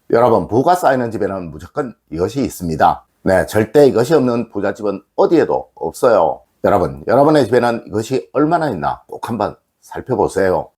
여러분, 부가 쌓이는 집에는 무조건 이것이 있습니다. 네, 절대 이것이 없는 부잣집은 어디에도 없어요. 여러분, 여러분의 집에는 이것이 얼마나 있나 꼭 한번 살펴보세요.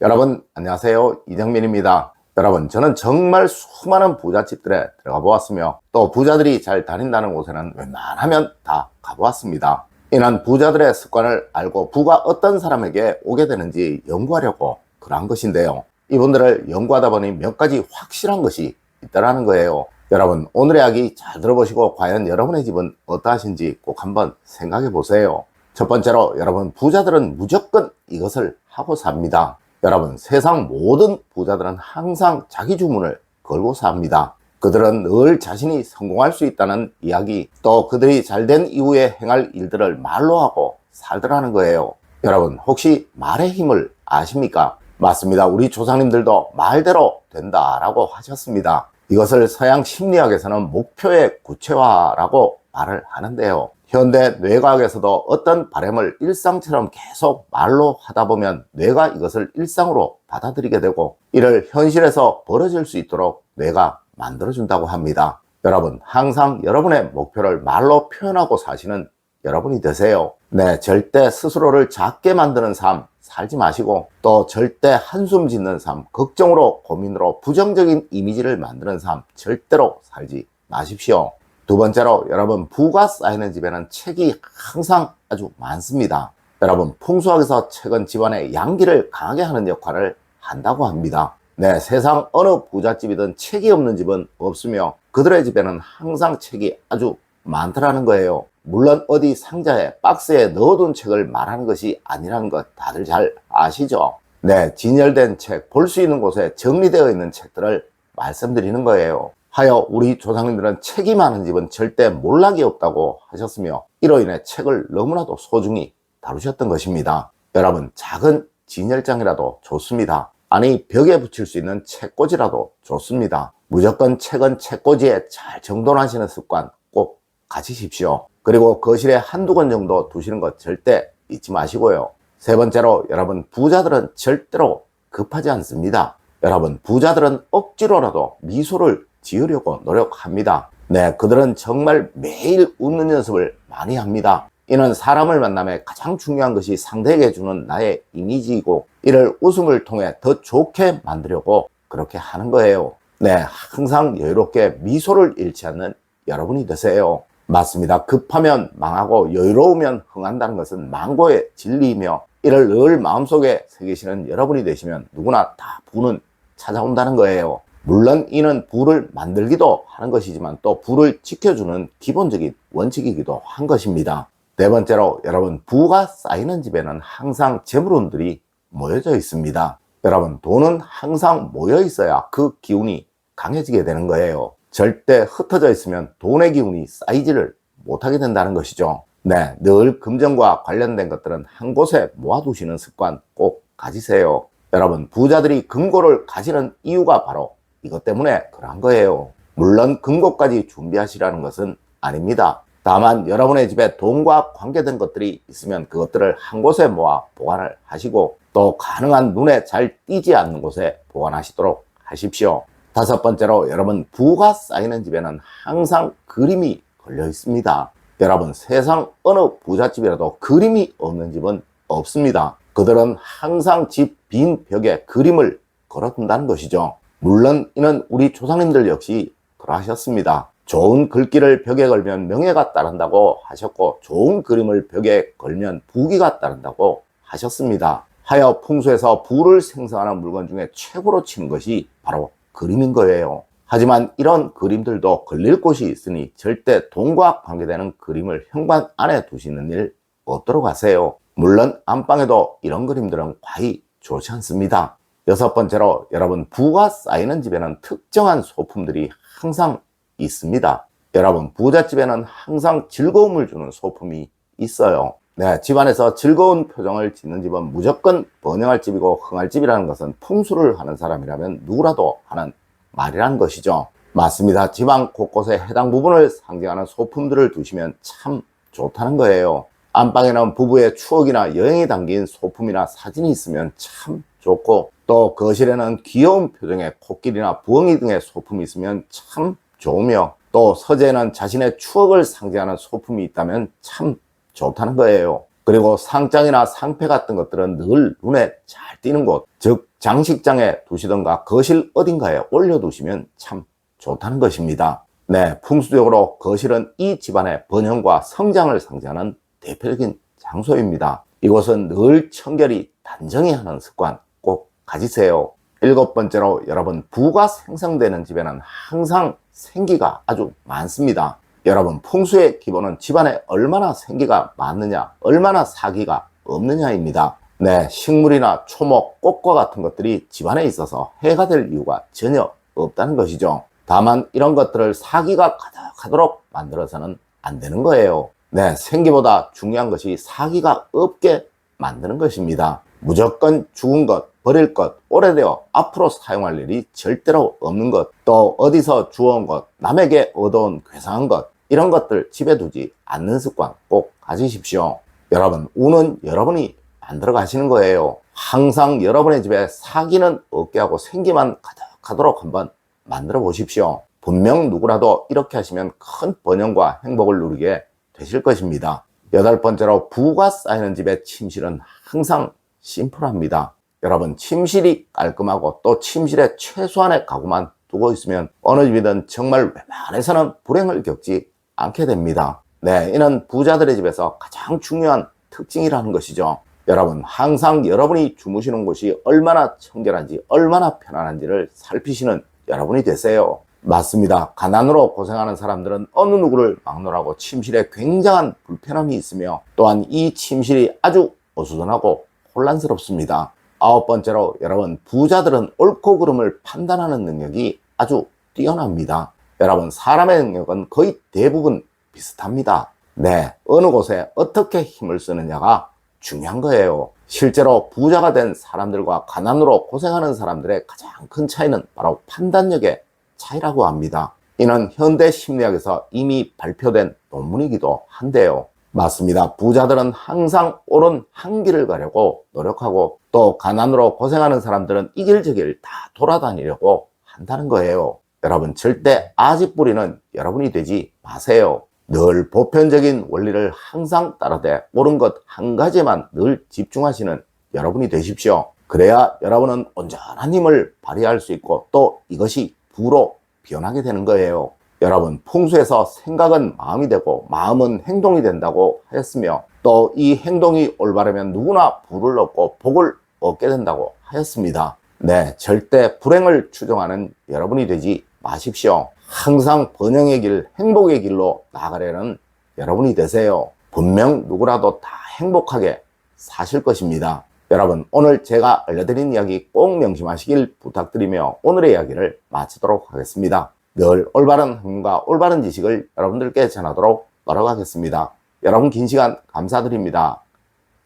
여러분, 안녕하세요. 이정민입니다. 여러분, 저는 정말 수많은 부잣집들에 들어가 보았으며 또 부자들이 잘 다닌다는 곳에는 웬만하면 다 가보았습니다. 이는 부자들의 습관을 알고 부가 어떤 사람에게 오게 되는지 연구하려고 그러한 것인데요. 이분들을 연구하다 보니 몇 가지 확실한 것이 있다는 거예요. 여러분, 오늘의 이야기 잘 들어보시고 과연 여러분의 집은 어떠하신지 꼭 한번 생각해 보세요. 첫 번째로, 여러분, 부자들은 무조건 이것을 하고 삽니다. 여러분, 세상 모든 부자들은 항상 자기 주문을 걸고 삽니다. 그들은 늘 자신이 성공할 수 있다는 이야기, 또 그들이 잘된 이후에 행할 일들을 말로 하고 살더라는 거예요. 여러분, 혹시 말의 힘을 아십니까? 맞습니다. 우리 조상님들도 말대로 된다라고 하셨습니다. 이것을 서양 심리학에서는 목표의 구체화라고 말을 하는데요. 현대 뇌과학에서도 어떤 바람을 일상처럼 계속 말로 하다 보면 뇌가 이것을 일상으로 받아들이게 되고 이를 현실에서 벌어질 수 있도록 뇌가 만들어준다고 합니다. 여러분, 항상 여러분의 목표를 말로 표현하고 사시는 여러분이 되세요. 네, 절대 스스로를 작게 만드는 삶 살지 마시고 또 절대 한숨 짓는 삶, 걱정으로 고민으로 부정적인 이미지를 만드는 삶 절대로 살지 마십시오. 두 번째로, 여러분, 부가 쌓이는 집에는 책이 항상 아주 많습니다. 여러분, 풍수학에서 책은 집안의 양기를 강하게 하는 역할을 한다고 합니다. 네, 세상 어느 부잣집이든 책이 없는 집은 없으며 그들의 집에는 항상 책이 아주 많더라는 거예요. 물론 어디 상자에 박스에 넣어둔 책을 말하는 것이 아니라는 것 다들 잘 아시죠? 네, 진열된 책, 볼 수 있는 곳에 정리되어 있는 책들을 말씀드리는 거예요. 하여 우리 조상님들은 책이 많은 집은 절대 몰락이 없다고 하셨으며 이로 인해 책을 너무나도 소중히 다루셨던 것입니다. 여러분, 작은 진열장이라도 좋습니다. 아니, 벽에 붙일 수 있는 책꽂이라도 좋습니다. 무조건 책은 책꽂이에 잘 정돈하시는 습관 꼭 가지십시오. 그리고 거실에 한두 권 정도 두시는 것 절대 잊지 마시고요. 세 번째로, 여러분, 부자들은 절대로 급하지 않습니다. 여러분, 부자들은 억지로라도 미소를 지으려고 노력합니다. 네, 그들은 정말 매일 웃는 연습을 많이 합니다. 이는 사람을 만남에 가장 중요한 것이 상대에게 주는 나의 이미지이고 이를 웃음을 통해 더 좋게 만들려고 그렇게 하는 거예요. 네, 항상 여유롭게 미소를 잃지 않는 여러분이 되세요. 맞습니다. 급하면 망하고 여유로우면 흥한다는 것은 망고의 진리이며 이를 늘 마음속에 새기시는 여러분이 되시면 누구나 다 부는 찾아온다는 거예요. 물론 이는 부를 만들기도 하는 것이지만 또 부를 지켜주는 기본적인 원칙이기도 한 것입니다. 네 번째로, 여러분, 부가 쌓이는 집에는 항상 재물운들이 모여져 있습니다. 여러분, 돈은 항상 모여 있어야 그 기운이 강해지게 되는 거예요. 절대 흩어져 있으면 돈의 기운이 쌓이지를 못하게 된다는 것이죠. 네, 늘 금전과 관련된 것들은 한 곳에 모아두시는 습관 꼭 가지세요. 여러분, 부자들이 금고를 가지는 이유가 바로 이것 때문에 그런 거예요. 물론 금고까지 준비하시라는 것은 아닙니다. 다만 여러분의 집에 돈과 관계된 것들이 있으면 그것들을 한 곳에 모아 보관을 하시고 또 가능한 눈에 잘 띄지 않는 곳에 보관하시도록 하십시오. 다섯 번째로, 여러분, 부가 쌓이는 집에는 항상 그림이 걸려 있습니다. 여러분, 세상 어느 부잣집이라도 그림이 없는 집은 없습니다. 그들은 항상 집 빈 벽에 그림을 걸어둔다는 것이죠. 물론 이는 우리 조상님들 역시 그러하셨습니다. 좋은 글귀를 벽에 걸면 명예가 따른다고 하셨고 좋은 그림을 벽에 걸면 부귀가 따른다고 하셨습니다. 하여 풍수에서 부를 생성하는 물건 중에 최고로 치는 것이 바로 그림인 거예요. 하지만 이런 그림들도 걸릴 곳이 있으니 절대 돈과 관계되는 그림을 현관 안에 두시는 일 없도록 하세요. 물론 안방에도 이런 그림들은 과히 좋지 않습니다. 여섯 번째로, 여러분, 부가 쌓이는 집에는 특정한 소품들이 항상 있습니다. 여러분, 부잣집에는 항상 즐거움을 주는 소품이 있어요. 네, 집안에서 즐거운 표정을 짓는 집은 무조건 번영할 집이고 흥할 집이라는 것은 풍수를 하는 사람이라면 누구라도 하는 말이라는 것이죠. 맞습니다. 집안 곳곳에 해당 부분을 상징하는 소품들을 두시면 참 좋다는 거예요. 안방에는 부부의 추억이나 여행이 담긴 소품이나 사진이 있으면 참 좋고 또 거실에는 귀여운 표정의 코끼리나 부엉이 등의 소품이 있으면 참 좋으며, 또 서재에는 자신의 추억을 상징하는 소품이 있다면 참 좋다는 거예요. 그리고 상장이나 상패 같은 것들은 늘 눈에 잘 띄는 곳, 즉 장식장에 두시던가 거실 어딘가에 올려두시면 참 좋다는 것입니다. 네, 풍수적으로 거실은 이 집안의 번영과 성장을 상징하는 대표적인 장소입니다. 이곳은 늘 청결히 단정히 하는 습관 꼭 가지세요. 7번째로, 여러분, 부가 생성되는 집에는 항상 생기가 아주 많습니다. 여러분, 풍수의 기본은 집안에 얼마나 생기가 많느냐, 얼마나 사기가 없느냐입니다. 네, 식물이나 초목, 꽃과 같은 것들이 집안에 있어서 해가 될 이유가 전혀 없다는 것이죠. 다만 이런 것들을 사기가 가득하도록 만들어서는 안 되는 거예요. 네, 생기보다 중요한 것이 사기가 없게 만드는 것입니다. 무조건 죽은 것, 버릴 것, 오래되어 앞으로 사용할 일이 절대로 없는 것, 또 어디서 주워온 것, 남에게 얻어온 괴상한 것, 이런 것들 집에 두지 않는 습관 꼭 가지십시오. 여러분, 운은 여러분이 만들어 가시는 거예요. 항상 여러분의 집에 사기는 없게 하고 생기만 가득하도록 한번 만들어 보십시오. 분명 누구라도 이렇게 하시면 큰 번영과 행복을 누리게 되실 것입니다. 8번째로, 부가 쌓이는 집의 침실은 항상 심플합니다. 여러분, 침실이 깔끔하고 또 침실에 최소한의 가구만 두고 있으면 어느 집이든 정말 웬만해서는 불행을 겪지 않게 됩니다. 네, 이는 부자들의 집에서 가장 중요한 특징이라는 것이죠. 여러분, 항상 여러분이 주무시는 곳이 얼마나 청결한지, 얼마나 편안한지를 살피시는 여러분이 되세요. 맞습니다. 가난으로 고생하는 사람들은 어느 누구를 막론하고 침실에 굉장한 불편함이 있으며, 또한 이 침실이 아주 어수선하고 혼란스럽습니다. 9번째로, 여러분, 부자들은 옳고 그름을 판단하는 능력이 아주 뛰어납니다. 여러분, 사람의 능력은 거의 대부분 비슷합니다. 네, 어느 곳에 어떻게 힘을 쓰느냐가 중요한 거예요. 실제로 부자가 된 사람들과 가난으로 고생하는 사람들의 가장 큰 차이는 바로 판단력의 차이라고 합니다. 이는 현대 심리학에서 이미 발표된 논문이기도 한데요. 맞습니다. 부자들은 항상 옳은 한 길을 가려고 노력하고, 또 가난으로 고생하는 사람들은 이 길 저 길 다 돌아다니려고 한다는 거예요. 여러분, 절대 아집부리는 여러분이 되지 마세요. 늘 보편적인 원리를 항상 따르되 옳은 것 한 가지만 늘 집중하시는 여러분이 되십시오. 그래야 여러분은 온전한 힘을 발휘할 수 있고, 또 이것이 부로 변하게 되는 거예요. 여러분, 풍수에서 생각은 마음이 되고 마음은 행동이 된다고 하였으며, 또 이 행동이 올바르면 누구나 부를 얻고 복을 얻게 된다고 하였습니다. 네, 절대 불행을 추종하는 여러분이 되지 마십시오. 항상 번영의 길, 행복의 길로 나아가려는 여러분이 되세요. 분명 누구라도 다 행복하게 사실 것입니다. 여러분, 오늘 제가 알려드린 이야기 꼭 명심하시길 부탁드리며 오늘의 이야기를 마치도록 하겠습니다. 늘 올바른 행동과 올바른 지식을 여러분들께 전하도록 노력하겠습니다. 여러분, 긴 시간 감사드립니다.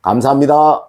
감사합니다.